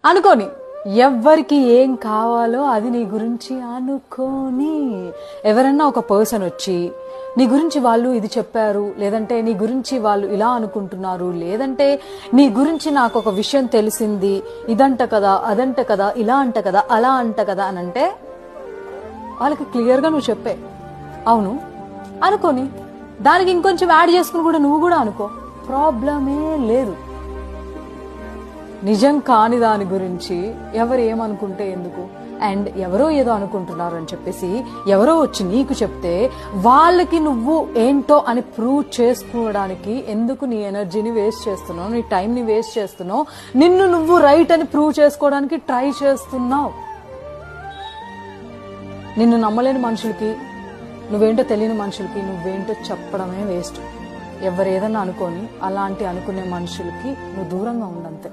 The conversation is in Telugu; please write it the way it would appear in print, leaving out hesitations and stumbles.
అనుకోని ఎవ్వరికి ఏం కావాలో అది నీ గురించి అనుకోని. ఎవరన్నా ఒక పర్సన్ వచ్చి నీ గురించి వాళ్ళు ఇది చెప్పారు, లేదంటే నీ గురించి వాళ్ళు ఇలా అనుకుంటున్నారు, లేదంటే నీ గురించి నాకు ఒక విషయం తెలిసింది, ఇదంట కదా, అదంట కదా, ఇలా అంట కదా, అలా అంట కదా అని అంటే వాళ్ళకి క్లియర్గా నువ్వు చెప్పే అవును అనుకోని, దానికి ఇంకొంచెం యాడ్ చేసుకుని కూడా నువ్వు కూడా అనుకో, ప్రాబ్లమే లేదు. నిజం కాని దాని గురించి ఎవరు ఏమనుకుంటే ఎందుకు? అండ్ ఎవరో ఏదో అనుకుంటున్నారు అని చెప్పేసి ఎవరో వచ్చి నీకు చెప్తే వాళ్ళకి నువ్వు ఏంటో అని ప్రూవ్ చేసుకోవడానికి ఎందుకు నీ ఎనర్జీని వేస్ట్ చేస్తున్నావు, నీ టైంని వేస్ట్ చేస్తున్నావు, నిన్ను నువ్వు రైట్ అని ప్రూవ్ చేసుకోవడానికి ట్రై చేస్తున్నావు. నిన్ను నమ్మలేని మనుషులకి, నువ్వేంటో తెలియని మనుషులకి నువ్వేంటో చెప్పడమే వేస్ట్. ఎవరు ఏదన్నా అనుకొని అలాంటి అనుకునే మనుషులకి నువ్వు దూరంగా ఉండంతే.